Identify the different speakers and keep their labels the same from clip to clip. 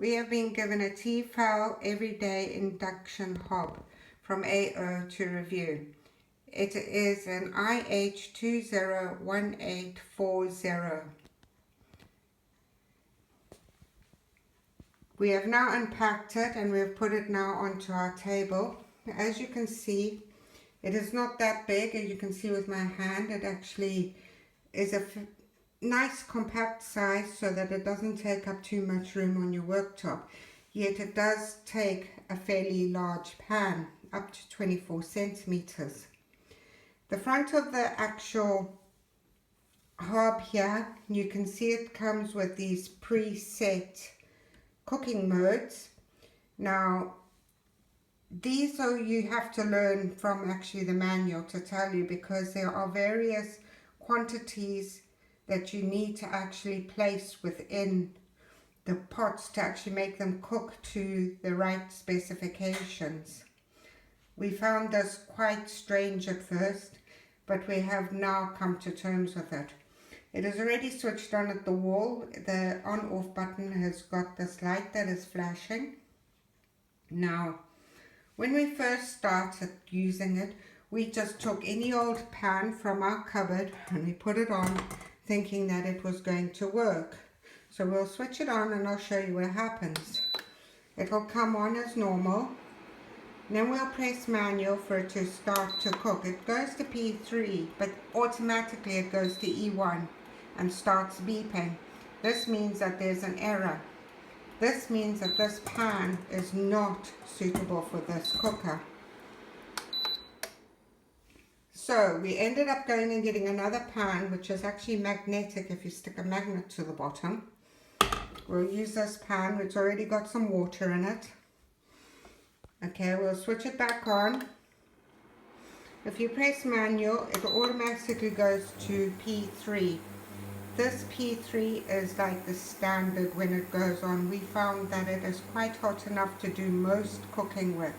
Speaker 1: We have been given a T-Foul Everyday Induction Hob from AO to review. It is an IH201840. We have now unpacked it and we've put it now onto our table. As you can see, it is not that big. As you can see with my hand, it actually is a nice compact size so that it doesn't take up too much room on your worktop. Yet it does take a fairly large pan, up to 24 centimeters. The front of the actual hob here, you can see it comes with these preset cooking modes. Now these are, you have to learn from actually the manual to tell you, because there are various quantities that you need to actually place within the pots to actually make them cook to the right specifications. We found this quite strange at first, but we have now come to terms with it. It is already switched on at the wall. The on-off button has got this light that is flashing. Now, when we first started using it, we just took any old pan from our cupboard and we put it on, thinking that it was going to work. So we'll switch it on and I'll show you what happens. It'll come on as normal. Then we'll press manual for it to start to cook. It goes to P3, but automatically it goes to E1 and starts beeping. This means that there's an error. This means that this pan is not suitable for this cooker. So we ended up going and getting another pan, which is actually magnetic if you stick a magnet to the bottom. We'll use this pan, which already got some water in it. Okay, we'll switch it back on. If you press manual, it automatically goes to P3. This P3 is like the standard when it goes on. We found that it is quite hot enough to do most cooking with.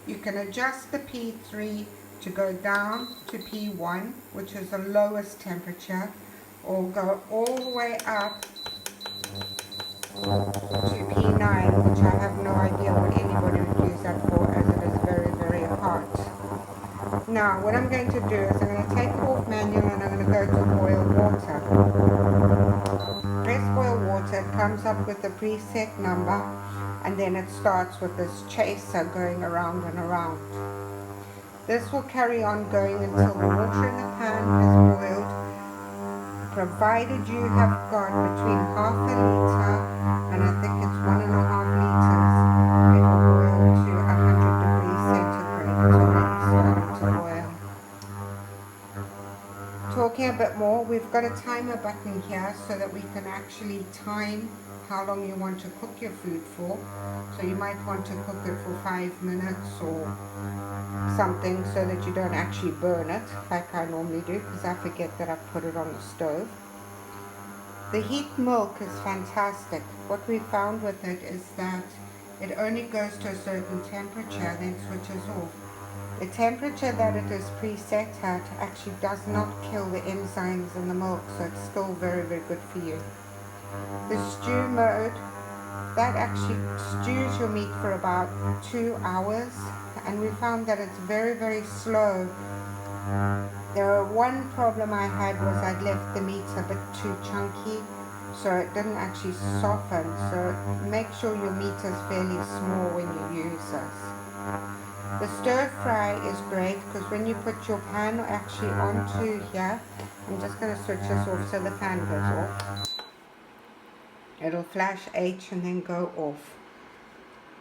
Speaker 1: You can adjust the P3 to go down to P1, which is the lowest temperature, or go all the way up to P9, which I have no idea what anybody would use that for, as it is very, very hot. Now, what I'm going to do is I'm going to take it off manual and I'm going to go to boil water. Press boil water, it comes up with the preset number, and then it starts with this chaser going around and around. This will carry on going until the water in the pan has boiled, provided you have got between half a litre and I think it's 1.5 litres. It will boil to 100 degrees centigrade. It's already starting to boil. Talking a bit more, we've got a timer button here so that we can actually time how long you want to cook your food for. So you might want to cook it for 5 minutes or something, so that you don't actually burn it like I normally do, because I forget that I put it on the stove. The heat milk is fantastic. What we found with it is that it only goes to a certain temperature, then switches off. The temperature that it is preset at actually does not kill the enzymes in the milk, so it's still very, very good for you. The stew mode, that actually stews your meat for about 2 hours, and we found that it's very, very slow. One problem I had was I'd left the meat a bit too chunky, so it didn't actually soften. So make sure your meat is fairly small when you use this. The stir fry is great, because when you put your pan actually onto here, I'm just going to switch this off so the fan goes off. It'll flash H and then go off.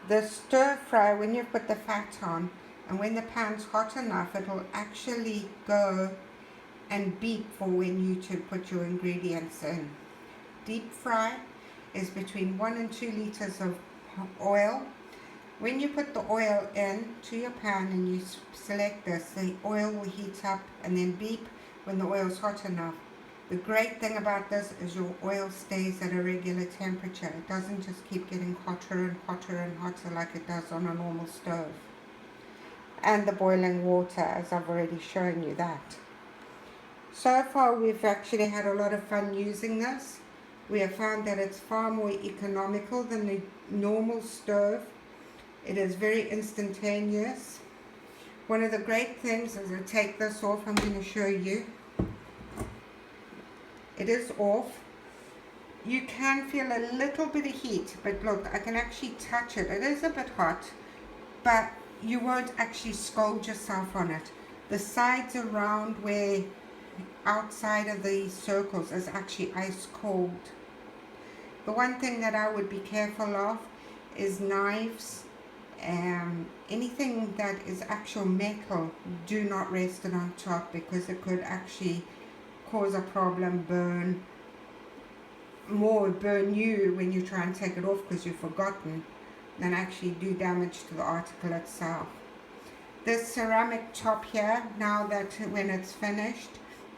Speaker 1: The stir fry, when you put the fat on and when the pan's hot enough, it'll actually go and beep for when you to put your ingredients in. Deep fry is between 1 and 2 liters of oil. When you put the oil in to your pan and you select this, the oil will heat up and then beep when the oil is hot enough. The great thing about this is your oil stays at a regular temperature. It doesn't just keep getting hotter and hotter and hotter like it does on a normal stove. And the boiling water, as I've already shown you that. So far we've actually had a lot of fun using this. We have found that it's far more economical than the normal stove. It is very instantaneous. One of the great things is to take this off. I'm going to show you. It is off. You can feel a little bit of heat, but look, I can actually touch it. It is a bit hot, but you won't actually scald yourself on it. The sides around where outside of the circles is actually ice cold. The one thing that I would be careful of is knives. Anything that is actual metal, do not rest it on top, because it could actually cause a problem, burn you when you try and take it off because you've forgotten, than actually do damage to the article itself. This ceramic top here, now that when it's finished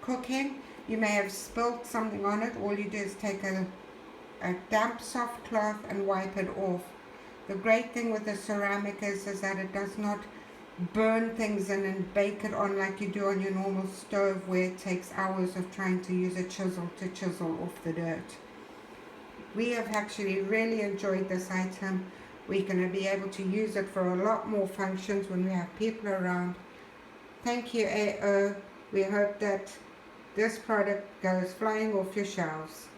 Speaker 1: cooking, you may have spilled something on it. All you do is take a damp soft cloth and wipe it off. The great thing with the ceramic is that it does not burn things in and bake it on like you do on your normal stove, where it takes hours of trying to use a chisel to chisel off the dirt. We have actually really enjoyed this item. We're going to be able to use it for a lot more functions when we have people around. Thank you, AO. We hope that this product goes flying off your shelves.